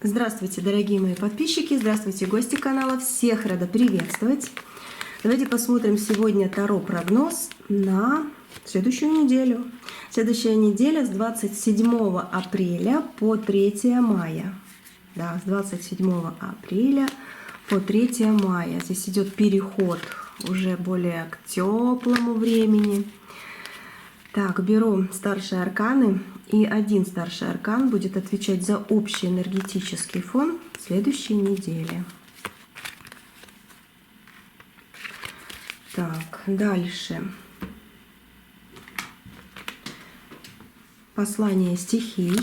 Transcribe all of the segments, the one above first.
Здравствуйте, дорогие мои подписчики, здравствуйте, гости канала, всех рада приветствовать. Давайте посмотрим сегодня Таро-прогноз на следующую неделю. Следующая неделя с 27 апреля по 3 мая. Да, с 27 апреля по 3 мая. Здесь идет переход уже более к теплому времени. Так, беру старшие арканы, и один старший аркан будет отвечать за общий энергетический фон следующей недели. Так, дальше. Послание стихий.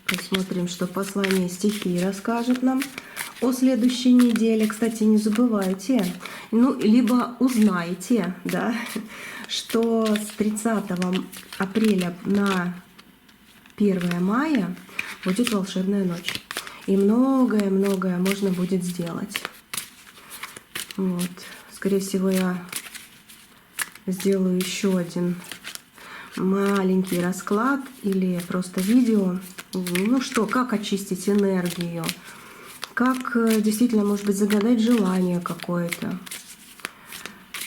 Посмотрим, что послание стихий расскажет нам о следующей неделе. Кстати, не забывайте, либо узнайте, да, что с 30 апреля на 1 мая будет волшебная ночь. И многое-многое можно будет сделать. Вот. Скорее всего, я сделаю еще один маленький расклад или просто видео. Как очистить энергию, как действительно, может быть, загадать желание какое-то.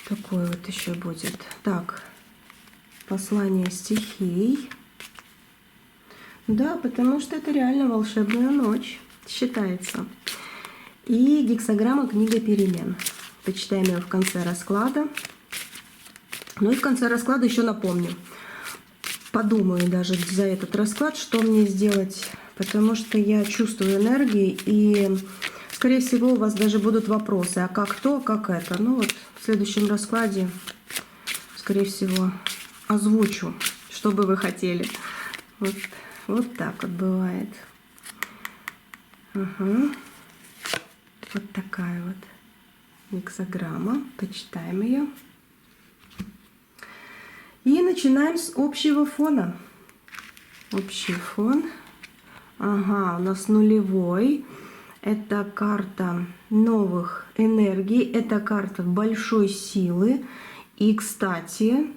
Такое вот еще будет. Так, послание стихий. Да, потому что это реально волшебная ночь, считается. И гексаграмма «Книга перемен». Почитаем ее в конце расклада. Ну и в конце расклада еще напомню. Подумаю даже за этот расклад, что мне сделать, потому что я чувствую энергии, и, скорее всего, у вас даже будут вопросы, а как то, как это. Ну вот в следующем раскладе, скорее всего, озвучу, что бы вы хотели. Вот так вот бывает. Ага. Вот такая вот гексаграмма. Почитаем ее. И начинаем с общего фона. Общий фон. Ага, у нас нулевой. Это карта новых энергий. Это карта большой силы. И, кстати,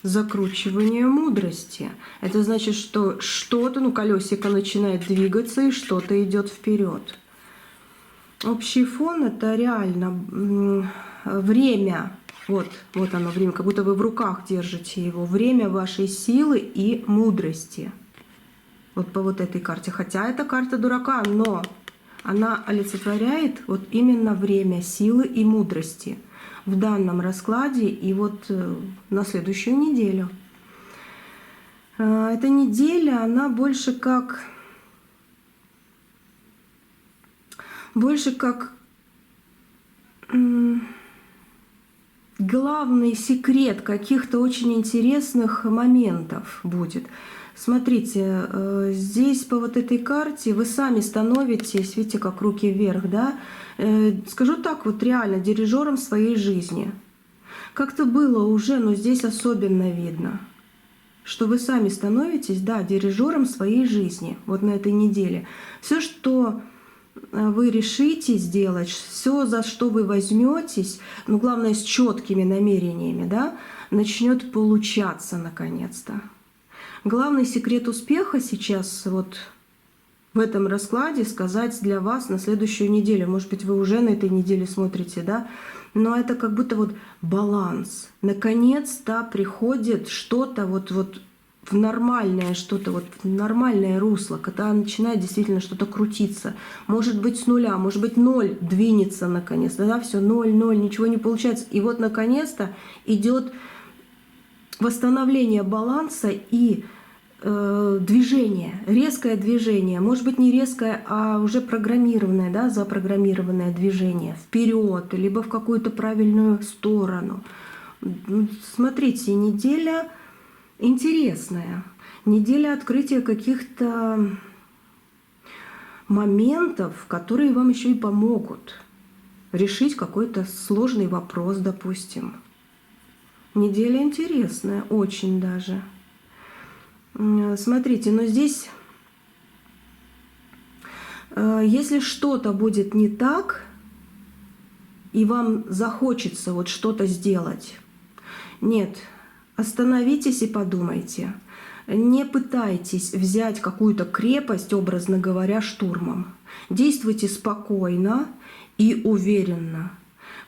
закручивание мудрости. Это значит, что что-то, колесико начинает двигаться и что-то идет вперед. Общий фон — это реально время. Вот оно время, как будто вы в руках держите его. Время вашей силы и мудрости. Вот по вот этой карте. Хотя это карта дурака, но она олицетворяет вот именно время силы и мудрости в данном раскладе и вот на следующую неделю. Эта неделя, она больше как главный секрет каких-то очень интересных моментов будет. Смотрите, здесь по вот этой карте вы сами становитесь, видите, как руки вверх, да? Скажу так, вот реально дирижером своей жизни. Как-то было уже, но здесь особенно видно, что вы сами становитесь, да, дирижером своей жизни вот на этой неделе. Все, что вы решите сделать, все, за что вы возьметесь, главное, с четкими намерениями, да, начнет получаться наконец-то. Главный секрет успеха сейчас вот в этом раскладе сказать для вас на следующую неделю. Может быть, вы уже на этой неделе смотрите, да, но это как будто вот баланс. Наконец-то приходит что-то вот в нормальное, в нормальное русло, когда начинает действительно что-то крутиться. Может быть, с нуля, может быть, ноль двинется наконец-то, да, все, ноль, ничего не получается. И вот наконец-то идет восстановление баланса и движение, резкое движение, может быть, не резкое, а уже программированное, да, запрограммированное движение вперед, либо в какую-то правильную сторону. Смотрите, неделя интересная, неделя открытия каких-то моментов, которые вам еще и помогут решить какой-то сложный вопрос, допустим. Неделя интересная, очень даже. Смотрите, но здесь, если что-то будет не так, и вам захочется вот что-то сделать, нет, остановитесь и подумайте. Не пытайтесь взять какую-то крепость, образно говоря, штурмом. Действуйте спокойно и уверенно.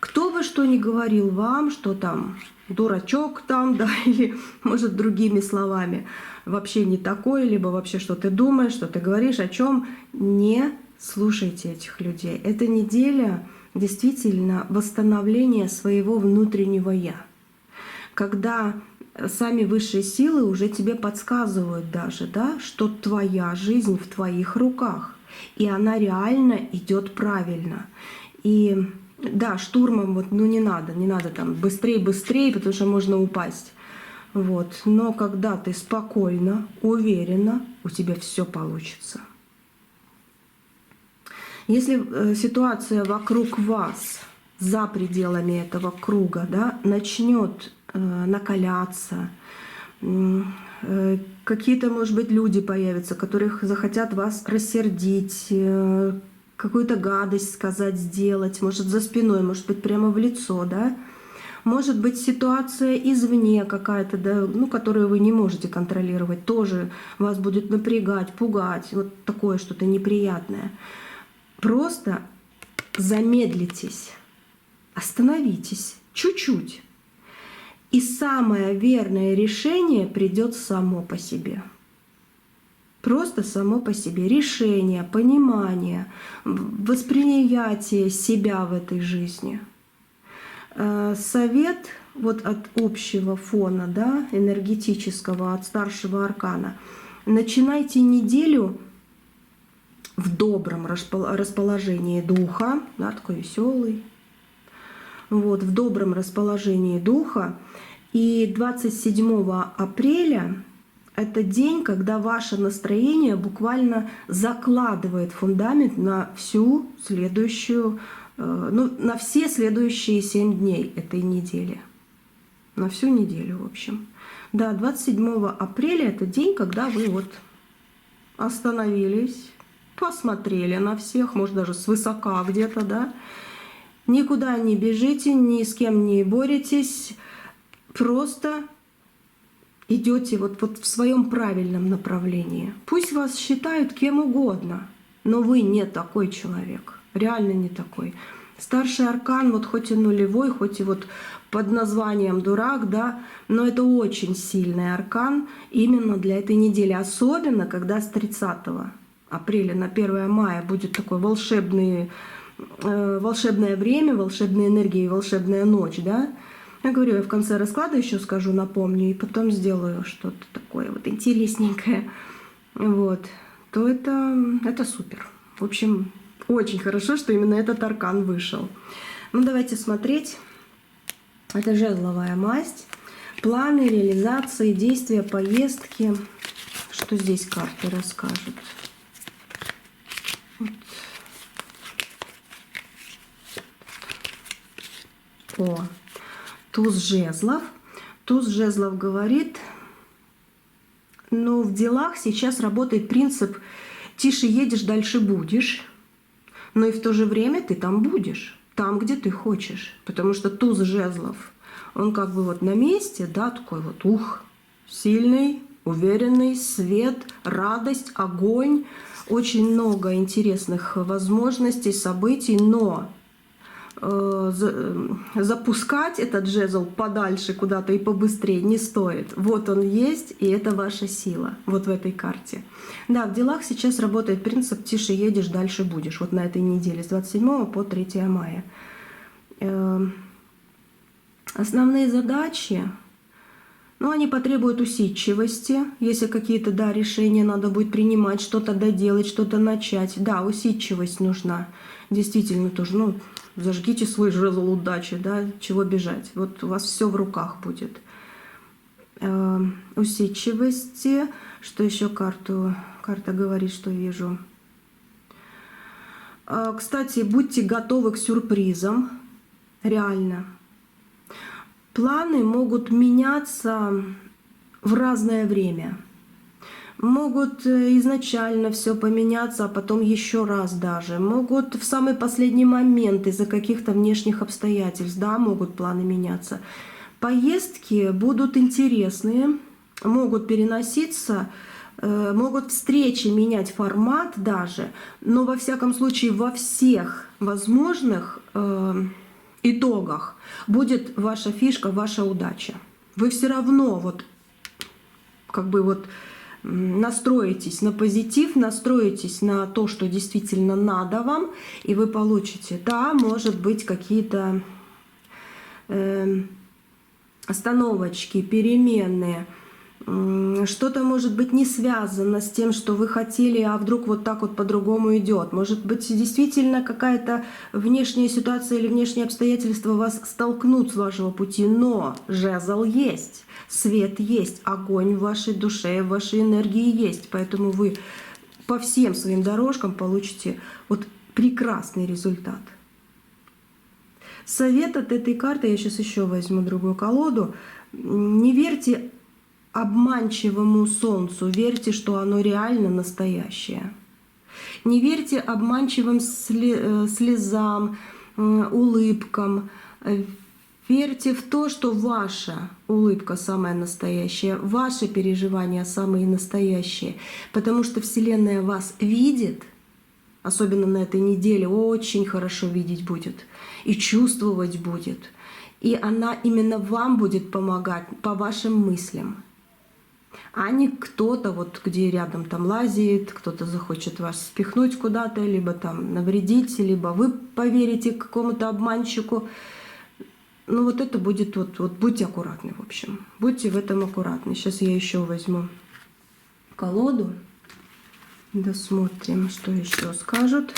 Кто бы что ни говорил вам, что там дурачок там, да, или, может, другими словами, вообще не такой, либо вообще что ты думаешь, что ты говоришь, о чем, не слушайте этих людей. Эта неделя действительно восстановление своего внутреннего «я». Когда сами высшие силы уже тебе подсказывают даже, да, что твоя жизнь в твоих руках, и она реально идет правильно. И да, штурмом вот, ну не надо там быстрее, потому что можно упасть. Вот. Но когда ты спокойно, уверенно, у тебя все получится. Если ситуация вокруг вас, за пределами этого круга, да, начнет накаляться, какие-то, может быть, люди появятся, которых захотят вас рассердить, какую-то гадость сказать, сделать, может, за спиной, может быть, прямо в лицо, да. Может быть, ситуация извне какая-то, да, ну, которую вы не можете контролировать, тоже вас будет напрягать, пугать, вот такое что-то неприятное. Просто замедлитесь, остановитесь чуть-чуть. И самое верное решение придет само по себе. Просто само по себе. Решение, понимание, восприятие себя в этой жизни. Совет вот от общего фона, да, энергетического, от старшего аркана. Начинайте неделю в добром расположении духа, да, такой веселый, вот, в добром расположении духа. И 27 апреля это день, когда ваше настроение буквально закладывает фундамент на всю следующую, ну, на все следующие 7 дней этой недели. На всю неделю, в общем. Да, 27 апреля это день, когда вы вот остановились, посмотрели на всех, может даже свысока где-то, да. Никуда не бежите, ни с кем не боретесь, просто идете вот в своем правильном направлении. Пусть вас считают кем угодно, но вы не такой человек, реально не такой. Старший аркан, вот хоть и нулевой, хоть и вот под названием дурак, да, но это очень сильный аркан именно для этой недели. Особенно, когда с 30 апреля на 1 мая будет такое волшебное время, волшебные энергии, волшебная ночь, да. Я говорю, я в конце расклада еще скажу, напомню, и потом сделаю что-то такое вот интересненькое, вот, то это супер. В общем, очень хорошо, что именно этот аркан вышел. Ну, давайте смотреть. Это жезловая масть. Планы, реализации, действия, поездки. Что здесь карты расскажут? Вот. О, туз жезлов. Туз жезлов говорит, но в делах сейчас работает принцип «тише едешь, дальше будешь», но и в то же время ты там будешь, там, где ты хочешь. Потому что туз жезлов, он как бы вот на месте, да, такой вот, сильный, уверенный, свет, радость, огонь, очень много интересных возможностей, событий, но запускать этот жезл подальше куда-то и побыстрее не стоит. Вот он есть, и это ваша сила. Вот в этой карте. Да, в делах сейчас работает принцип «тише едешь, дальше будешь». Вот на этой неделе с 27 по 3 мая. Основные задачи, ну, они потребуют усидчивости. Если какие-то, да, решения надо будет принимать, что-то доделать, что-то начать. Да, усидчивость нужна. Действительно тоже, ну, зажгите свой жезл удачи, да, чего бежать. Вот у вас все в руках будет. Усидчивости. Что еще карта говорит, что вижу. Кстати, будьте готовы к сюрпризам. Реально. Планы могут меняться в разное время. Могут изначально все поменяться, а потом еще раз даже. Могут в самый последний момент из-за каких-то внешних обстоятельств, да, могут планы меняться. Поездки будут интересные, могут переноситься, могут встречи менять формат даже, но во всяком случае во всех возможных итогах будет ваша фишка, ваша удача. Вы все равно вот как бы вот настроитесь на позитив, настроитесь на то, что действительно надо вам, и вы получите. Да, может быть, какие-то остановочки, перемены, что-то может быть не связано с тем, что вы хотели, а вдруг вот так вот по-другому идет. Может быть, действительно какая-то внешняя ситуация или внешние обстоятельства вас столкнут с вашего пути, но жезл есть, свет есть, огонь в вашей душе, в вашей энергии есть. Поэтому вы по всем своим дорожкам получите вот прекрасный результат. Совет от этой карты, я сейчас еще возьму другую колоду, не верьте обманчивому солнцу, верьте, что оно реально настоящее. Не верьте обманчивым слезам, улыбкам. Верьте в то, что ваша улыбка самая настоящая, ваши переживания самые настоящие, потому что Вселенная вас видит, особенно на этой неделе, очень хорошо видеть будет и чувствовать будет. И она именно вам будет помогать по вашим мыслям, а не кто-то вот где рядом там лазит, кто-то захочет вас спихнуть куда-то, либо там навредить, либо вы поверите какому-то обманщику. Ну вот это будет вот будьте аккуратны, в общем. Будьте в этом аккуратны. Сейчас я еще возьму колоду. Досмотрим, что еще скажут.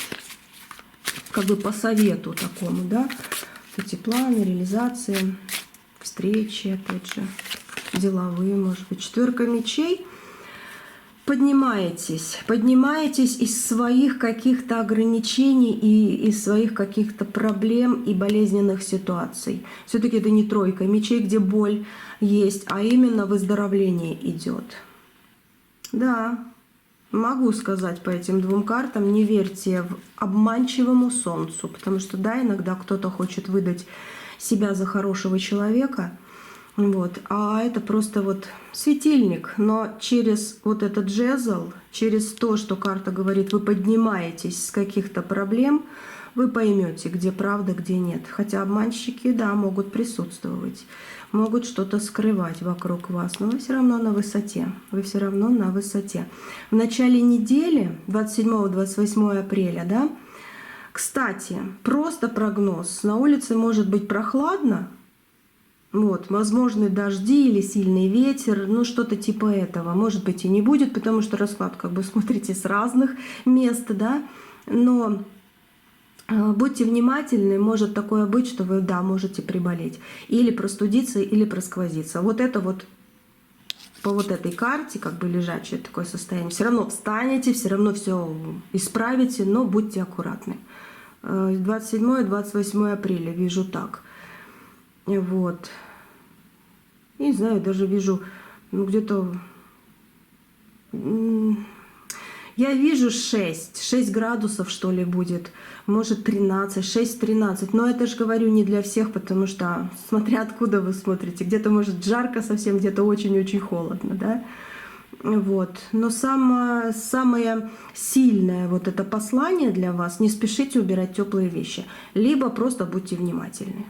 Как бы по совету такому, да. Эти планы, реализации, встречи, опять же, деловые, может быть. 4 мечей. Поднимаетесь из своих каких-то ограничений и из своих каких-то проблем и болезненных ситуаций. Все-таки это не 3 мечей, где боль есть, а именно выздоровление идет. Да, могу сказать по этим 2 картам, не верьте в обманчивому солнцу, потому что да, иногда кто-то хочет выдать себя за хорошего человека. Вот. А это просто вот светильник, но через вот этот жезл, через то, что карта говорит, вы поднимаетесь с каких-то проблем, вы поймете, где правда, где нет. Хотя обманщики, да, могут присутствовать, могут что-то скрывать вокруг вас, но вы все равно на высоте, вы все равно на высоте. В начале недели, 27-28 апреля, да, кстати, просто прогноз, на улице может быть прохладно, вот, возможны дожди или сильный ветер, ну что-то типа этого. Может быть и не будет, потому что расклад, как бы, смотрите, с разных мест, да. Но будьте внимательны, может такое быть, что вы, да, можете приболеть. Или простудиться, или просквозиться. Вот это вот по вот этой карте, как бы лежачее такое состояние. Все равно встанете, все равно все исправите, но будьте аккуратны. 27-28 апреля вижу так. Вот. Не знаю, даже вижу, ну где-то... Я вижу 6 градусов, что ли, будет. Может 13, 6-13. Но это же, говорю, не для всех, потому что, смотря откуда вы смотрите, где-то может жарко совсем, где-то очень-очень холодно, да? Вот. Но самое сильное вот это послание для вас: не спешите убирать теплые вещи. Либо просто будьте внимательны.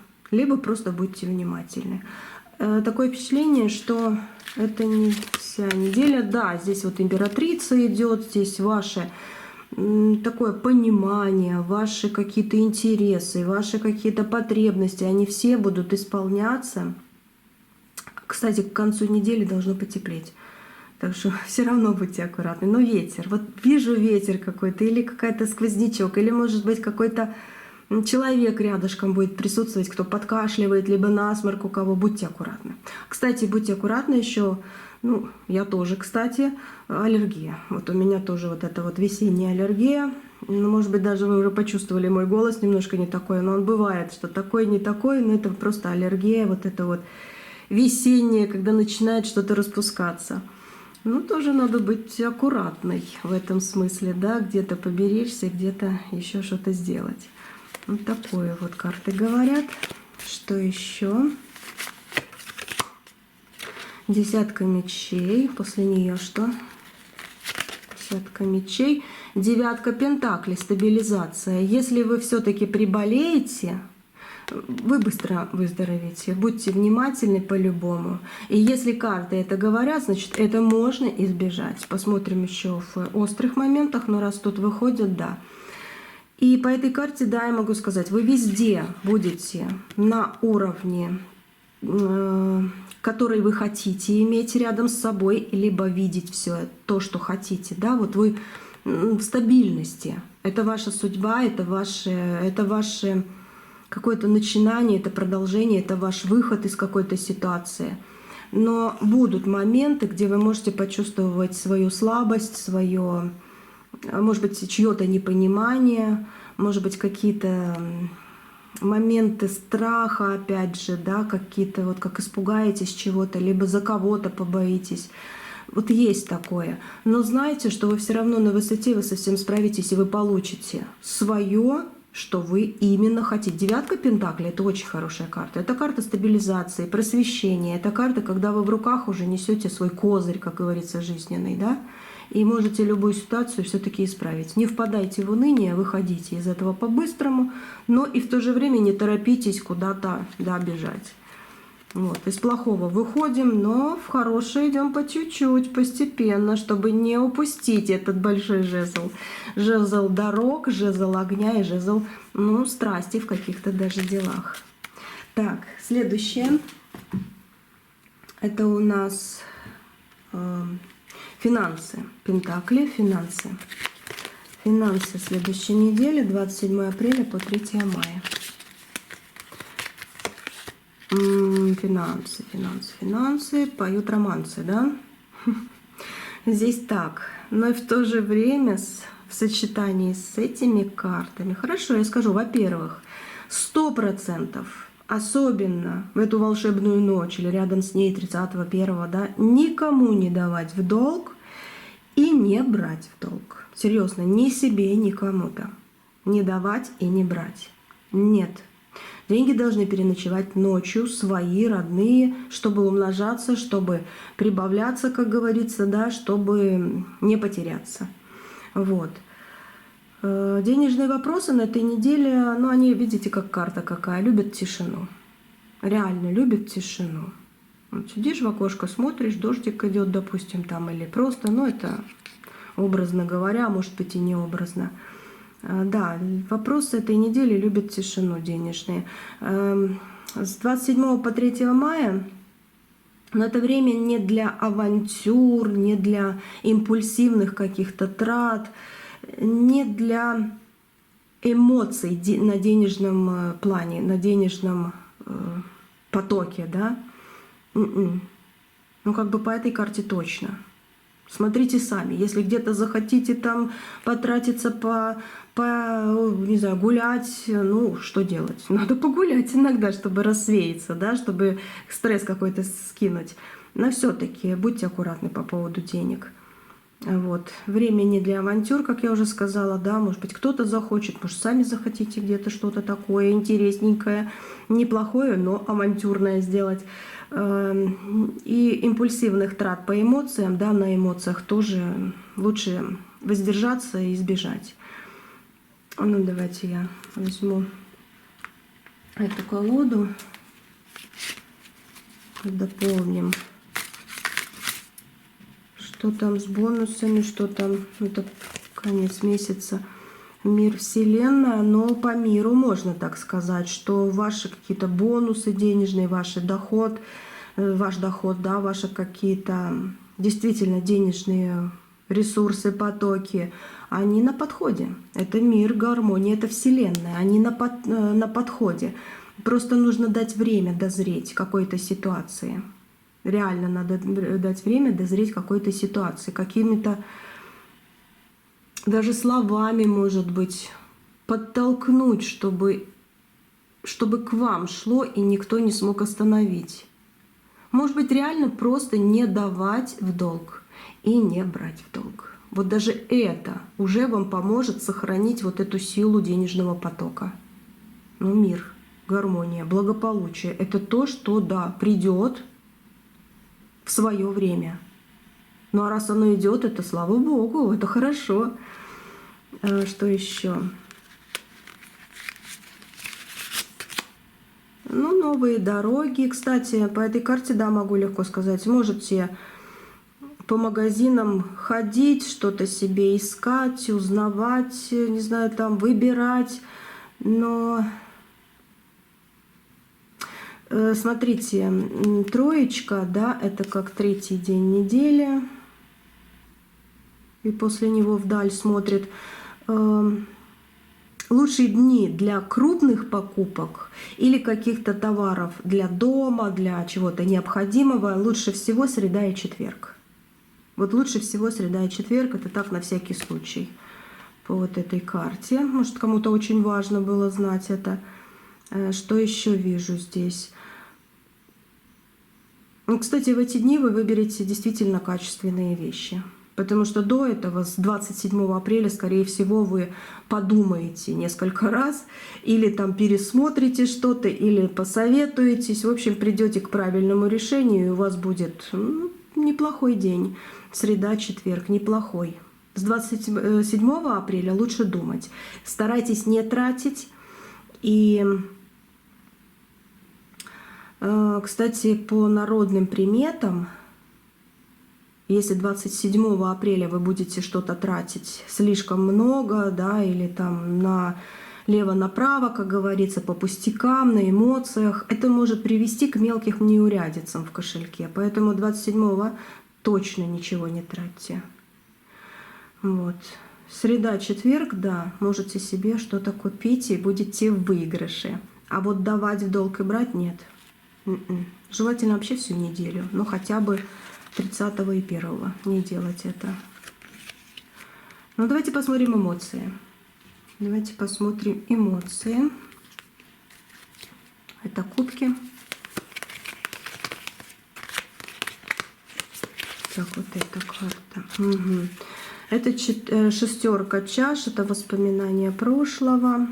Такое впечатление, что это не вся неделя. Да, здесь вот императрица идет, здесь ваше такое понимание, ваши какие-то интересы, ваши какие-то потребности, они все будут исполняться. Кстати, к концу недели должно потеплеть. Так что все равно будьте аккуратны. Но ветер, вот вижу ветер какой-то, или какой-то сквознячок, или может быть какой-то человек рядышком будет присутствовать, кто подкашливает, либо насморк у кого. Будьте аккуратны. Кстати, будьте аккуратны еще, ну, я тоже, кстати, аллергия. Вот у меня тоже вот эта вот весенняя аллергия. Ну, может быть, даже вы уже почувствовали мой голос немножко не такой, но он бывает, что такой, не такой, но это просто аллергия, вот это вот весеннее, когда начинает что-то распускаться. Ну, тоже надо быть аккуратной в этом смысле, да, где-то поберечься, где-то еще что-то сделать. Вот такое вот карты говорят. Что еще? Десятка мечей. После нее что? Десятка мечей. Девятка пентаклей. Стабилизация. Если вы все-таки приболеете, вы быстро выздоровеете. Будьте внимательны по-любому. И если карты это говорят, значит, это можно избежать. Посмотрим еще в острых моментах, но раз тут выходят, да. И по этой карте, да, я могу сказать, вы везде будете на уровне, который вы хотите иметь рядом с собой, либо видеть все то, что хотите. Да, вот вы в стабильности. Это ваша судьба, это ваше какое-то начинание, это продолжение, это ваш выход из какой-то ситуации. Но будут моменты, где вы можете почувствовать свою слабость, свое, может быть, чье-то непонимание, может быть, какие-то моменты страха, опять же, да, какие-то вот как испугаетесь чего-то, либо за кого-то побоитесь. Вот есть такое. Но знайте, что вы все равно на высоте, вы со всем справитесь, и вы получите свое, что вы именно хотите. Девятка пентаклей — это очень хорошая карта. Это карта стабилизации, просвещения. Это карта, когда вы в руках уже несете свой козырь, как говорится, жизненный, да, и можете любую ситуацию все-таки исправить. Не впадайте в уныние, выходите из этого по-быстрому, но и в то же время не торопитесь куда-то, да, бежать. Вот. Из плохого выходим, но в хорошее идем по чуть-чуть, постепенно, чтобы не упустить этот большой жезл. Жезл дорог, жезл огня и жезл, ну, страсти в каких-то даже делах. Так, следующее. Это у нас финансы. Пентакли, финансы. Финансы следующей недели, 27 апреля по 3 мая. Финансы, финансы, финансы. Поют романсы, да? Здесь так. Но и в то же время в сочетании с этими картами. Хорошо, я скажу, во-первых, 100%, особенно в эту волшебную ночь или рядом с ней 30-1, да, никому не давать в долг и не брать в долг. Серьезно, ни себе, ни кому-то. Не давать и не брать. Нет. Деньги должны переночевать ночью, свои, родные, чтобы умножаться, чтобы прибавляться, как говорится, да, чтобы не потеряться. Вот. Денежные вопросы на этой неделе, ну, они, видите, как карта какая, любят тишину. Реально любят тишину. Вот сидишь в окошко, смотришь, дождик идет, допустим, там, или просто, ну, это образно говоря, может быть и не образно. Да, вопросы этой недели любят тишину денежные. С 27 по 3 мая, но это время не для авантюр, не для импульсивных каких-то трат, не для эмоций на денежном плане, на денежном потоке, да. Ну, как бы по этой карте точно. Смотрите сами, если где-то захотите там потратиться не знаю, гулять, ну, что делать? Надо погулять иногда, чтобы рассеяться, да, чтобы стресс какой-то скинуть. Но все-таки будьте аккуратны по поводу денег. Вот. Время не для авантюр, как я уже сказала, да, может быть, кто-то захочет, может, сами захотите где-то что-то такое интересненькое, неплохое, но авантюрное сделать. И импульсивных трат по эмоциям, да, на эмоциях тоже лучше воздержаться и избежать. Ну, давайте я возьму эту колоду, дополним, что там с бонусами, что там, это конец месяца, мир, вселенная, но по миру можно так сказать, что ваши какие-то бонусы денежные, ваш доход, да, ваши какие-то действительно денежные ресурсы, потоки, они на подходе. Это мир, гармония, это вселенная, они на подходе. Просто нужно дать время дозреть какой-то ситуации. Реально надо дать время дозреть какой-то ситуации, какими-то даже словами, может быть, подтолкнуть, чтобы к вам шло и никто не смог остановить. Может быть, реально просто не давать в долг и не брать в долг. Вот даже это уже вам поможет сохранить вот эту силу денежного потока. Ну, мир, гармония, благополучие — это то, что, да, придет в свое время. Ну а раз оно идет, это слава богу, это хорошо. Что еще? Ну, новые дороги. Кстати, по этой карте, да, могу легко сказать, можете по магазинам ходить, что-то себе искать, узнавать, не знаю, там выбирать. Но смотрите, троечка, да, это как третий день недели. И после него вдаль смотрит. Лучшие дни для крупных покупок или каких-то товаров для дома, для чего-то необходимого, лучше всего среда и четверг. Вот лучше всего среда и четверг, это так на всякий случай по вот этой карте. Может, кому-то очень важно было знать это. Что еще вижу здесь? Ну, кстати, в эти дни вы выберете действительно качественные вещи. Потому что до этого, с 27 апреля, скорее всего, вы подумаете несколько раз, или там пересмотрите что-то, или посоветуетесь. В общем, придете к правильному решению, и у вас будет неплохой день. Среда, четверг, неплохой. С 27 апреля лучше думать. Старайтесь не тратить. И, кстати, по народным приметам, если 27 апреля вы будете что-то тратить слишком много, да, или там налево-направо, как говорится, по пустякам, на эмоциях, это может привести к мелким неурядицам в кошельке. Поэтому 27-го точно ничего не тратьте. Вот. Среда, четверг, да, можете себе что-то купить и будете в выигрыше. А вот давать в долг и брать нет. Желательно вообще всю неделю, но хотя бы 30 и 1 не делать это. Ну, давайте посмотрим эмоции. Давайте посмотрим эмоции. Это кубки. Так, вот эта карта. Угу. Это шестерка чаш, это воспоминания прошлого.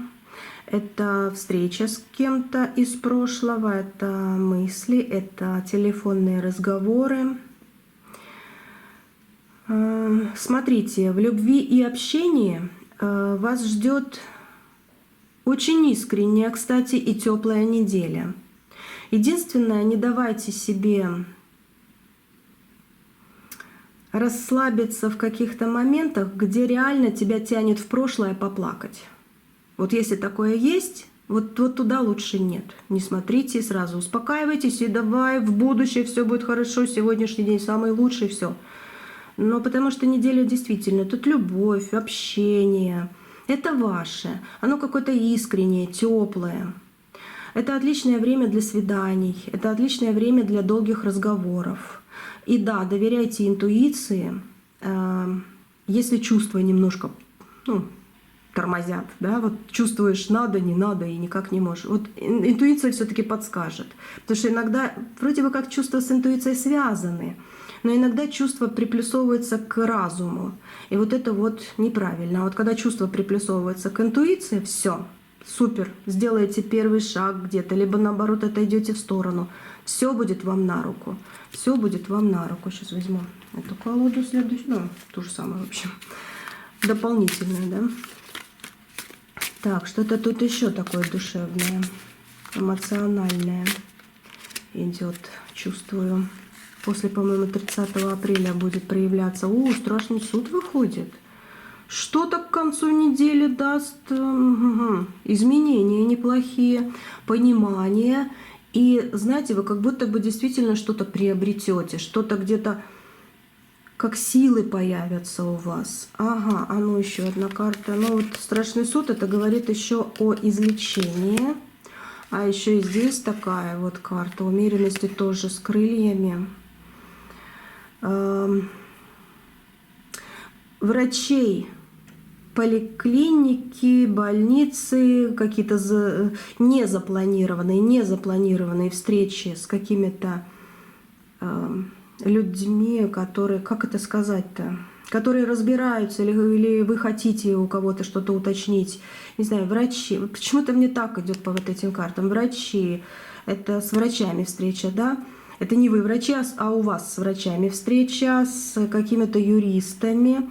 Это встреча с кем-то из прошлого, это мысли, это телефонные разговоры. Смотрите, в любви и общении вас ждет очень искренняя, кстати, и теплая неделя. Единственное, не давайте себе расслабиться в каких-то моментах, где реально тебя тянет в прошлое поплакать. Вот если такое есть, вот туда лучше нет. Не смотрите, сразу успокаивайтесь и давай, в будущее все будет хорошо, сегодняшний день самый лучший, все. Но потому что неделя действительно, тут любовь, общение, это ваше, оно какое-то искреннее, теплое. Это отличное время для свиданий, это отличное время для долгих разговоров. И да, доверяйте интуиции, если чувства немножко тормозят, да, вот чувствуешь надо, не надо и никак не можешь. Вот интуиция все-таки подскажет, потому что иногда вроде бы как чувства с интуицией связаны, но иногда чувства приплюсовываются к разуму, и вот это вот неправильно. А вот когда чувства приплюсовываются к интуиции, все, супер, сделаете первый шаг где-то, либо наоборот отойдете в сторону, все будет вам на руку, все будет вам на руку. Сейчас возьму эту колоду следующую, ту же самую, в общем, дополнительную, да. Так, что-то тут еще такое душевное, эмоциональное идет, чувствую. После, по-моему, 30 апреля будет проявляться. Страшный суд выходит. Что-то к концу недели даст изменения неплохие, понимание. И, знаете, вы как будто бы действительно что-то приобретете, что-то где-то как силы появятся у вас. Ага, ну еще одна карта. Ну вот страшный суд, это говорит еще о излечении. А еще и здесь такая вот карта умеренности тоже с крыльями. Врачей, поликлиники, больницы, какие-то незапланированные встречи с какими-то людьми, которые, как это сказать-то, которые разбираются, или вы хотите у кого-то что-то уточнить. Не знаю, врачи. Почему-то мне так идет по вот этим картам. Врачи, это с врачами встреча, да? Это не вы врачи, а у вас с врачами встреча, с какими-то юристами.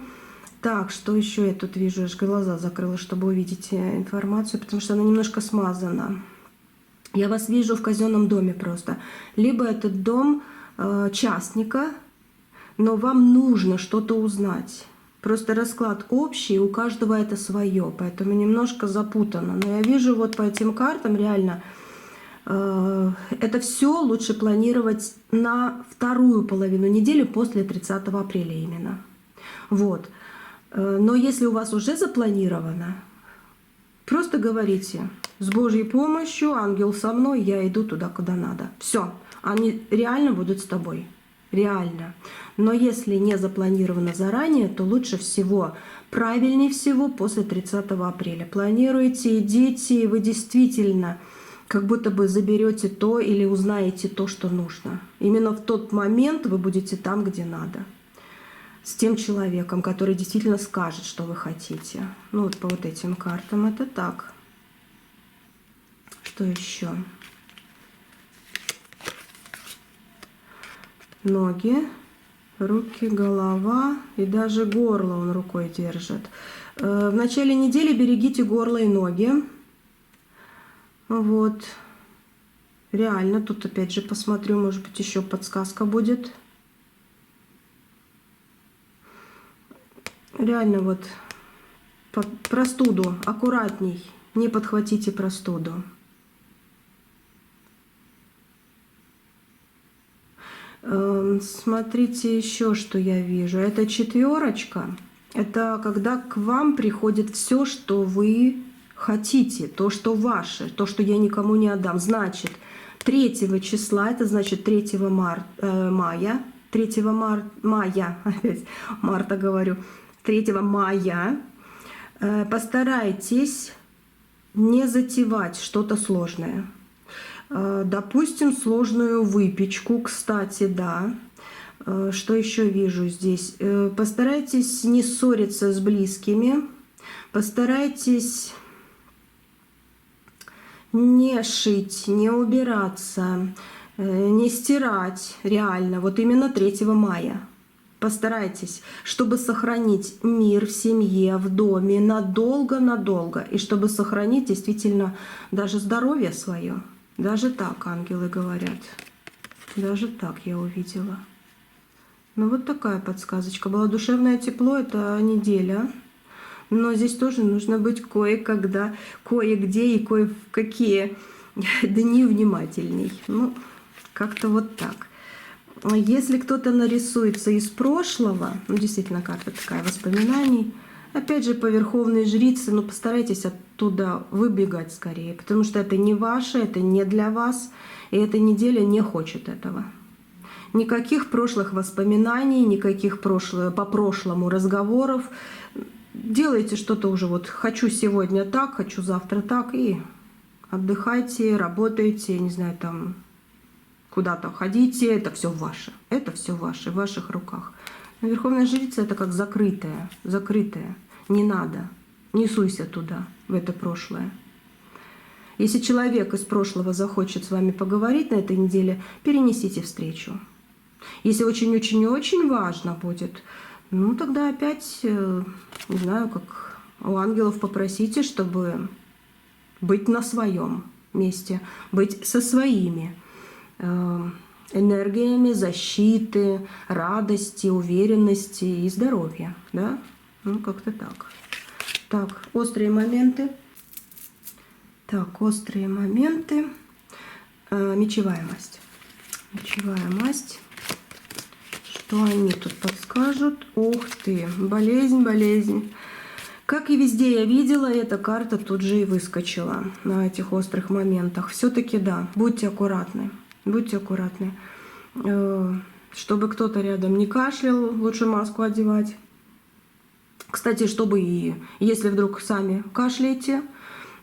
Так, что еще я тут вижу? Я же глаза закрыла, чтобы увидеть информацию, потому что она немножко смазана. Я вас вижу в казенном доме просто. Либо этот дом частника, но вам нужно что-то узнать. Просто расклад общий, у каждого это свое, поэтому немножко запутано. Но я вижу вот по этим картам реально, это все лучше планировать на вторую половину недели после 30 апреля именно. Вот. Но если у вас уже запланировано, просто говорите: с Божьей помощью, ангел со мной, я иду туда, куда надо. Все, они реально будут с тобой. Реально. Но если не запланировано заранее, то лучше всего, правильнее всего после 30 апреля. Планируйте, идите, и вы действительно как будто бы заберете то или узнаете то, что нужно. Именно в тот момент вы будете там, где надо. С тем человеком, который действительно скажет, что вы хотите. Ну вот по вот этим картам это так. Что еще? Ноги, руки, голова и даже горло он рукой держит. В начале недели берегите горло и ноги. Вот. Реально, тут опять же посмотрю, может быть, еще подсказка будет. Реально вот простуду аккуратней, не подхватите простуду. Смотрите еще, что я вижу. Это четверочка. Это когда к вам приходит все, что вы хотите, то, что ваше, то, что я никому не отдам. Значит, 3 числа, это значит 3 мая, 3 мая, опять марта говорю, 3 мая постарайтесь не затевать что-то сложное. Допустим, сложную выпечку, кстати, да. Что еще вижу здесь? Постарайтесь не ссориться с близкими, постарайтесь не шить, не убираться, не стирать реально. Вот именно 3 мая. Постарайтесь, чтобы сохранить мир в семье, в доме надолго-надолго. И чтобы сохранить действительно даже здоровье свое. Даже так ангелы говорят. Даже так я увидела. Ну вот такая подсказочка была. Душевное тепло — это неделя. Но здесь тоже нужно быть кое-когда, кое-где и кое-в какие дни внимательней. Ну, как-то вот так. Если кто-то нарисуется из прошлого, ну действительно карта такая воспоминаний, опять же по Верховной Жрице, но постарайтесь оттуда выбегать скорее, потому что это не ваше, это не для вас, и эта неделя не хочет этого. Никаких прошлых воспоминаний, никаких по прошлому разговоров. Делайте что-то уже вот «хочу сегодня так, хочу завтра так», и отдыхайте, работайте, не знаю, там куда-то ходите, это все ваше. Это все ваше, в ваших руках. Но Верховная Жрица — это как закрытая. Не надо. Не суйся туда, в это прошлое. Если человек из прошлого захочет с вами поговорить на этой неделе, перенесите встречу. Если очень-очень-очень важно будет, ну тогда опять, не знаю, как у ангелов попросите, чтобы быть на своем месте, быть со своими энергиями защиты, радости, уверенности и здоровья. Да? Ну, как-то так. Так, острые моменты. Так, острые моменты. Мечевая масть. Мечевая масть. Что они тут подскажут? Ух ты, болезнь. Как и везде я видела, эта карта тут же и выскочила на этих острых моментах. Все-таки да, будьте аккуратны. Будьте аккуратны. Чтобы кто-то рядом не кашлял, лучше маску одевать. Кстати, чтобы и если вдруг сами кашляете,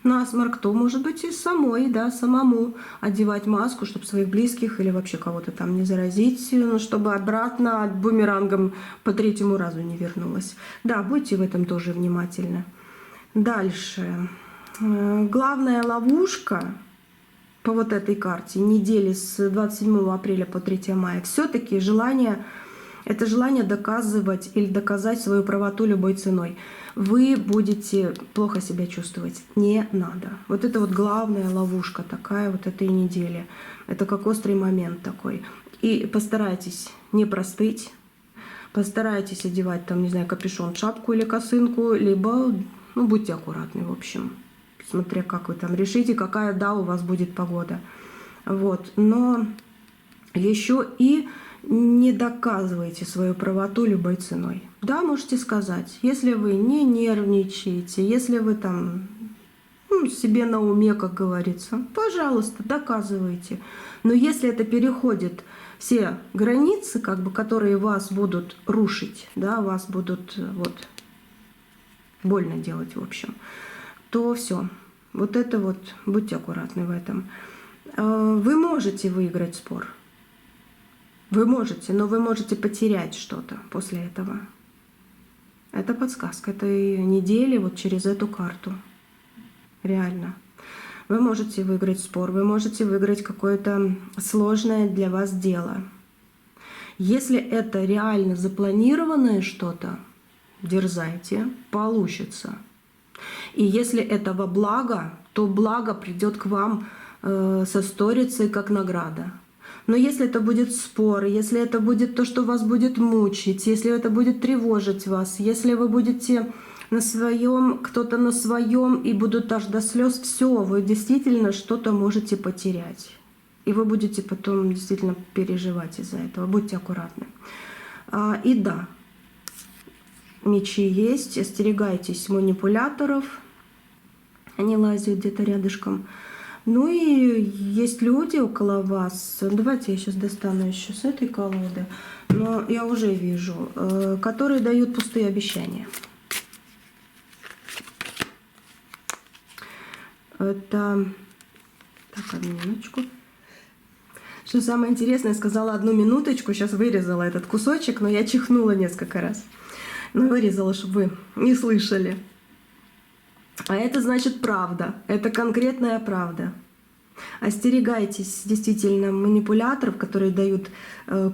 насморк, то, может быть, и самому одевать маску, чтобы своих близких или вообще кого-то там не заразить, но чтобы обратно бумерангом по 3-му разу не вернулась. Да, будьте в этом тоже внимательны. Дальше. Главная ловушка по вот этой карте недели с 27 апреля по 3 мая, все-таки желание, это желание доказывать или доказать свою правоту любой ценой. Вы будете плохо себя чувствовать. Не надо. Вот это вот главная ловушка такая вот этой недели. Это как острый момент такой. И постарайтесь не простыть. Постарайтесь одевать там, не знаю, капюшон, шапку или косынку, либо, ну, будьте аккуратны, в общем. Смотря как вы там решите, какая, да, у вас будет погода. Вот. Но еще и не доказывайте свою правоту любой ценой. Да, можете сказать, если вы не нервничаете, если вы там себе на уме, как говорится, пожалуйста, доказывайте. Но если это переходит все границы, как бы, которые вас будут рушить, да, вас будут вот больно делать, в общем, то все. Вот это вот, будьте аккуратны в этом. Вы можете выиграть спор. Вы можете, но вы можете потерять что-то после этого. Это подсказка этой недели вот через эту карту. Реально. Вы можете выиграть спор, вы можете выиграть какое-то сложное для вас дело. Если это реально запланированное что-то, дерзайте, получится. И если это во благо, то благо придет к вам со сторицей как награда. Но если это будет спор, если это будет то, что вас будет мучить, если это будет тревожить вас, если вы будете на своем, кто-то на своем и будут аж до слез, все, вы действительно что-то можете потерять. И вы будете потом действительно переживать из-за этого. Будьте аккуратны. И да, мечи есть, остерегайтесь манипуляторов, они лазят где-то рядышком. Ну и есть люди около вас, давайте я сейчас достану еще с этой колоды, но я уже вижу, которые дают пустые обещания. Это... Так, одну минуточку. Что самое интересное, я сказала одну минуточку, сейчас вырезала этот кусочек, но я чихнула несколько раз. Но вырезала, чтобы вы не слышали. А это значит правда. Это конкретная правда. Остерегайтесь действительно манипуляторов, которые дают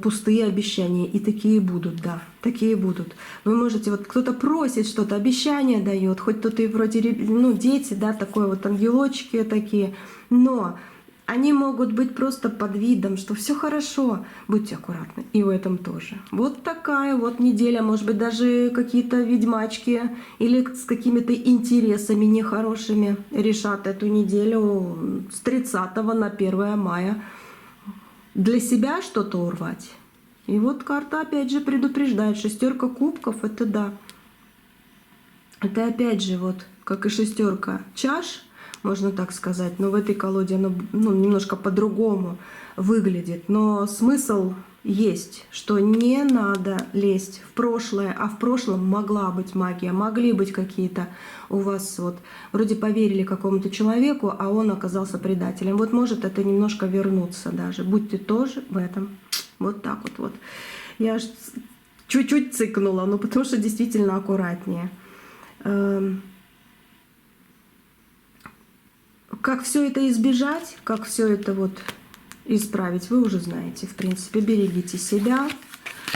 пустые обещания. И такие будут, да, такие будут. Вы можете, вот кто-то просит что-то, обещание дает, хоть кто-то и вроде, ну, дети, да, такое вот ангелочки такие. Но они могут быть просто под видом, что все хорошо. Будьте аккуратны. И в этом тоже. Вот такая вот неделя. Может быть, даже какие-то ведьмачки или с какими-то интересами нехорошими решат эту неделю с 30 на 1 мая. Для себя что-то урвать. И вот карта опять же предупреждает. 6 кубков — это да. Это опять же вот, как и 6 чаш, можно так сказать, но в этой колоде оно, ну, немножко по-другому выглядит. Но смысл есть, что не надо лезть в прошлое, а в прошлом могла быть магия, могли быть какие-то у вас вот, вроде поверили какому-то человеку, а он оказался предателем. Вот может это немножко вернуться даже. Будьте тоже в этом. Вот так вот. Вот. Я аж чуть-чуть цыкнула, но потому что действительно аккуратнее. Как все это избежать, как все это вот исправить, вы уже знаете. В принципе, берегите себя,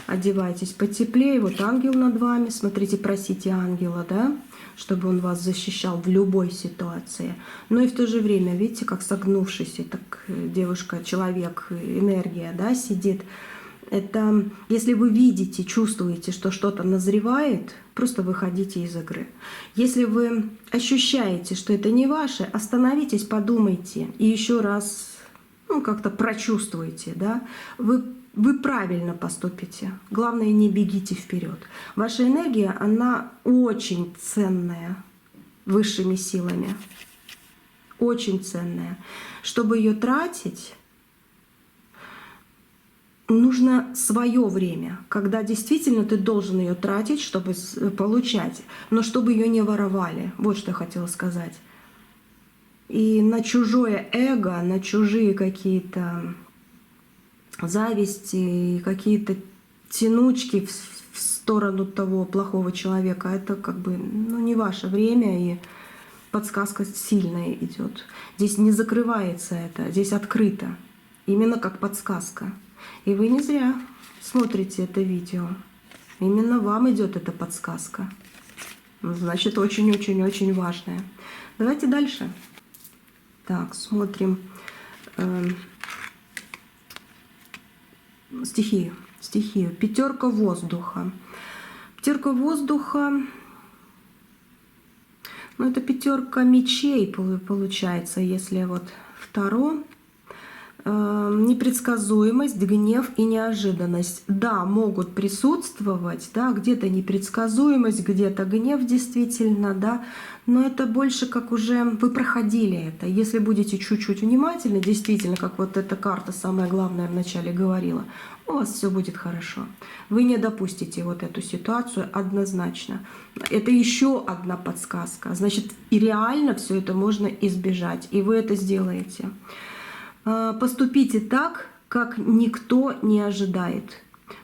одевайтесь потеплее. Вот ангел над вами. Смотрите, просите ангела, да, чтобы он вас защищал в любой ситуации. Но и в то же время, видите, как согнувшийся, так девушка, человек, энергия, да, сидит. Это если вы видите, чувствуете, что что-то назревает, просто выходите из игры. Если вы ощущаете, что это не ваше, остановитесь, подумайте и еще раз, ну, как-то прочувствуйте, да, вы правильно поступите. Главное, не бегите вперед. Ваша энергия, она очень ценная высшими силами, очень ценная. Чтобы ее тратить, нужно свое время, когда действительно ты должен ее тратить, чтобы получать, но чтобы ее не воровали. Вот что я хотела сказать. И на чужое эго, на чужие какие-то зависти, какие-то тянучки в сторону того плохого человека, это как бы, ну, не ваше время, и подсказка сильная идет. Здесь не закрывается это, здесь открыто. Именно как подсказка. И вы не зря смотрите это видео. Именно вам идет эта подсказка. Значит, очень-очень-очень важная. Давайте дальше. Так, смотрим стихию. Пятерка воздуха. Пятерка воздуха. Ну, это пятерка мечей получается, если вот второ. Непредсказуемость, гнев и неожиданность. Да, могут присутствовать, да, где-то непредсказуемость, где-то гнев действительно, да, но это больше как уже вы проходили это. Если будете чуть-чуть внимательны, действительно, как вот эта карта, самое главное, вначале говорила, у вас все будет хорошо. Вы не допустите вот эту ситуацию однозначно. Это еще одна подсказка. Значит, и реально все это можно избежать, и вы это сделаете. Поступите так, как никто не ожидает.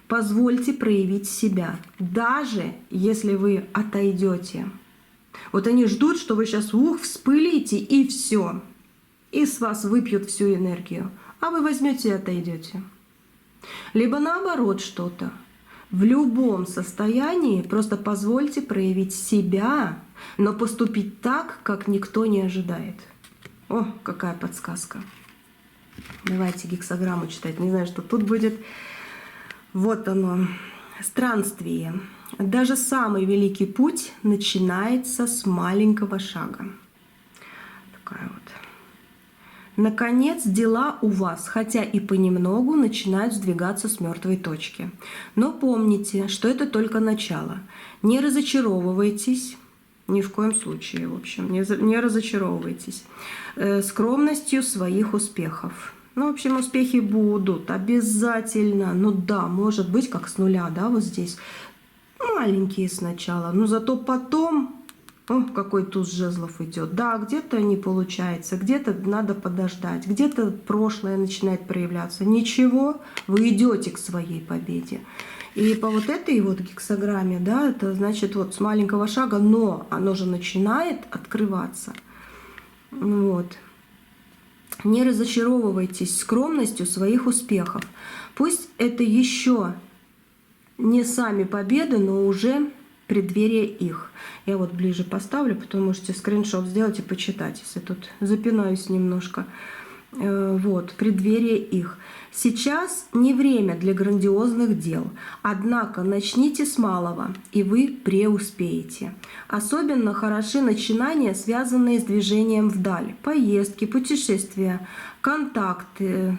Позвольте проявить себя, даже если вы отойдете. Вот они ждут, что вы сейчас вспылите и все. И с вас выпьют всю энергию. А вы возьмете и отойдете. Либо наоборот что-то. В любом состоянии просто позвольте проявить себя, но поступить так, как никто не ожидает. О, какая подсказка. Давайте гексаграмму читать. Не знаю, что тут будет. Вот оно. Странствие. Даже самый великий путь начинается с маленького шага. Такая вот. Наконец, дела у вас, хотя и понемногу, начинают сдвигаться с мертвой точки. Но помните, что это только начало. Не разочаровывайтесь. Ни в коем случае, в общем, не разочаровывайтесь. Скромностью своих успехов. Ну, в общем, успехи будут обязательно. Ну да, может быть, как с нуля, да, вот здесь. Маленькие сначала, но зато потом... О, какой туз жезлов идет. Да, где-то не получается, где-то надо подождать, где-то прошлое начинает проявляться. Ничего, вы идете к своей победе. И по вот этой вот гексаграмме, да, это значит вот с маленького шага, но оно же начинает открываться. Вот. Не разочаровывайтесь скромностью своих успехов. Пусть это еще не сами победы, но уже преддверие их. Я вот ближе поставлю, потом можете скриншот сделать и почитать, если тут запинаюсь немножко. Вот, преддверие их. Сейчас не время для грандиозных дел, однако начните с малого, и вы преуспеете. Особенно хороши начинания, связанные с движением вдаль, поездки, путешествия, контактами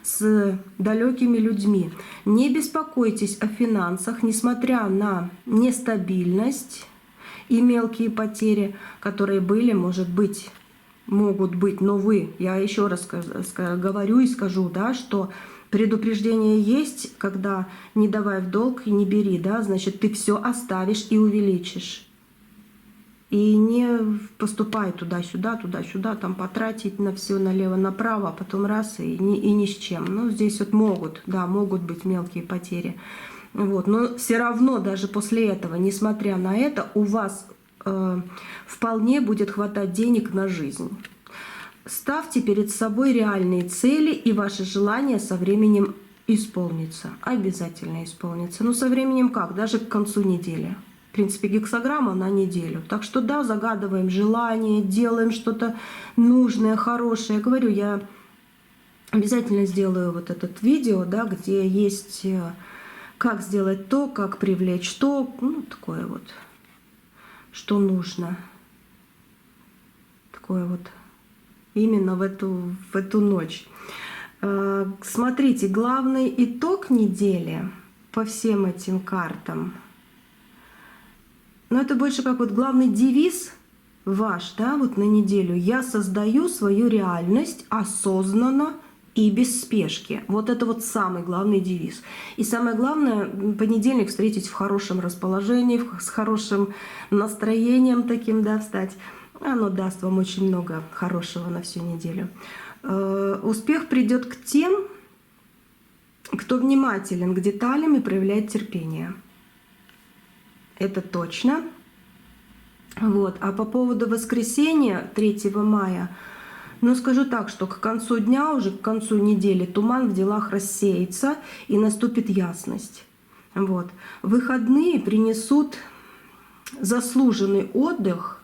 с далекими людьми. Не беспокойтесь о финансах, несмотря на нестабильность и мелкие потери, которые были, могут быть, но я еще раз говорю и скажу, да, что предупреждение есть, когда не давай в долг и не бери, да, значит, ты все оставишь и увеличишь. И не поступай туда-сюда, там потратить на все налево-направо, а потом раз и ни с чем. Ну, здесь вот могут быть мелкие потери. Вот. Но все равно даже после этого, несмотря на это, у вас вполне будет хватать денег на жизнь. Ставьте перед собой реальные цели, и ваши желания со временем исполнятся. Обязательно исполнятся. Но со временем как? Даже к концу недели. В принципе, гексаграмма на неделю. Так что да, загадываем желание, делаем что-то нужное, хорошее. Я говорю, я обязательно сделаю вот этот видео, да, где есть как сделать то, как привлечь то, ну, такое вот, что нужно. Такое вот именно в эту ночь. Смотрите, главный итог недели по всем этим картам. Но это больше как вот главный девиз ваш, да, вот на неделю. Я создаю свою реальность осознанно и без спешки. Вот это вот самый главный девиз. И самое главное, понедельник встретить в хорошем расположении, с хорошим настроением таким, да, встать. Оно даст вам очень много хорошего на всю неделю. Успех придет к тем, кто внимателен к деталям и проявляет терпение. Это точно. Вот. А по поводу воскресенья 3 мая, ну скажу так, что к концу дня, уже к концу недели туман в делах рассеется и наступит ясность. Вот. Выходные принесут заслуженный отдых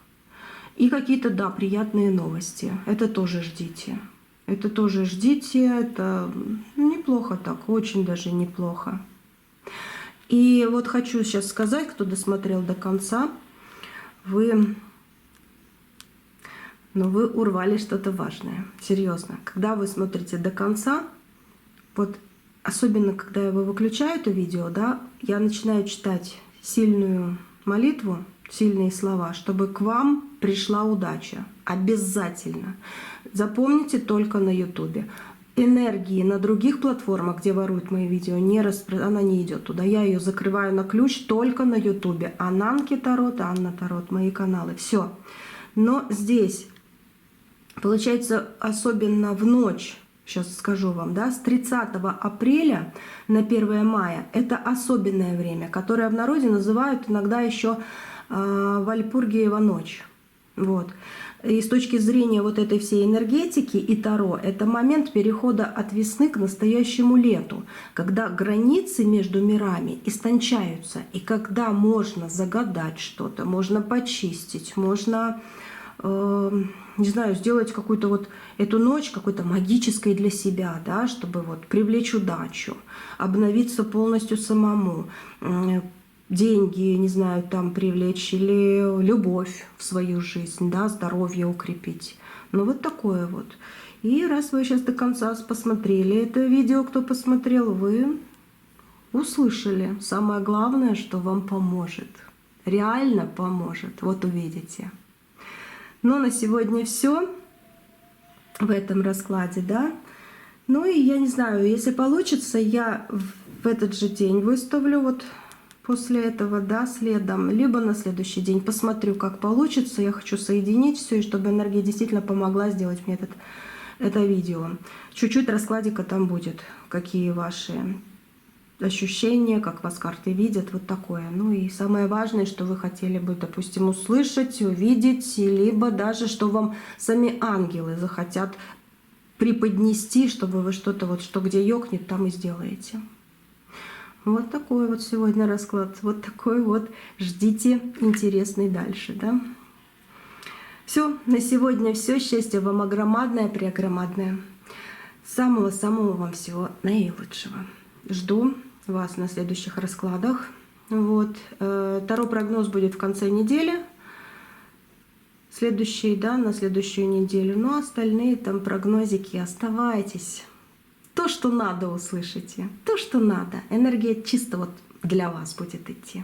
и какие-то, да, приятные новости. Это тоже ждите. Это тоже ждите. Это неплохо так, очень даже неплохо. И вот хочу сейчас сказать, кто досмотрел до конца, вы урвали что-то важное. Серьезно. Когда вы смотрите до конца, вот особенно когда я выключаю это видео, да, я начинаю читать сильную молитву, сильные слова, чтобы к вам пришла удача. Обязательно. Запомните только на YouTube. Энергии на других платформах, где воруют мои видео, она не идет туда. Я ее закрываю на ключ только на YouTube. Ананки Тарот, Анна Тарот, мои каналы. Все. Но здесь, получается, особенно в ночь, сейчас скажу вам, да, с 30 апреля на 1 мая, это особенное время, которое в народе называют иногда еще Вальпургиева ночь. Вот. И с точки зрения вот этой всей энергетики и Таро, это момент перехода от весны к настоящему лету, когда границы между мирами истончаются, и когда можно загадать что-то, можно почистить, можно, не знаю, сделать какую-то вот эту ночь какой-то магической для себя, да, чтобы вот привлечь удачу, обновиться полностью самому, деньги, не знаю, там привлечь, или любовь в свою жизнь, да, здоровье укрепить. Ну вот такое вот. И раз вы сейчас до конца посмотрели это видео, кто посмотрел, вы услышали самое главное, что вам поможет. Реально поможет. Вот увидите. Ну, на сегодня все в этом раскладе, да. Ну и я не знаю, если получится, я в этот же день выставлю вот после этого, да, следом, либо на следующий день посмотрю, как получится. Я хочу соединить все, и чтобы энергия действительно помогла сделать мне это видео. Чуть-чуть раскладика там будет, какие ваши ощущения, как вас карты видят, вот такое. Ну и самое важное, что вы хотели бы, допустим, услышать, увидеть, либо даже, что вам сами ангелы захотят преподнести, чтобы вы что-то вот, что где ёкнет, там и сделаете. Вот такой вот сегодня расклад. Вот такой вот. Ждите интересный дальше, да? Все, на сегодня все. Счастья вам огромадное, преогромадное. Самого-самого вам всего наилучшего. Жду вас на следующих раскладах. Вот. Таро прогноз будет в конце недели. Следующий, да, на следующую неделю. Ну, а остальные там прогнозики. Оставайтесь. То, что надо, услышите. То, что надо. Энергия чисто вот для вас будет идти.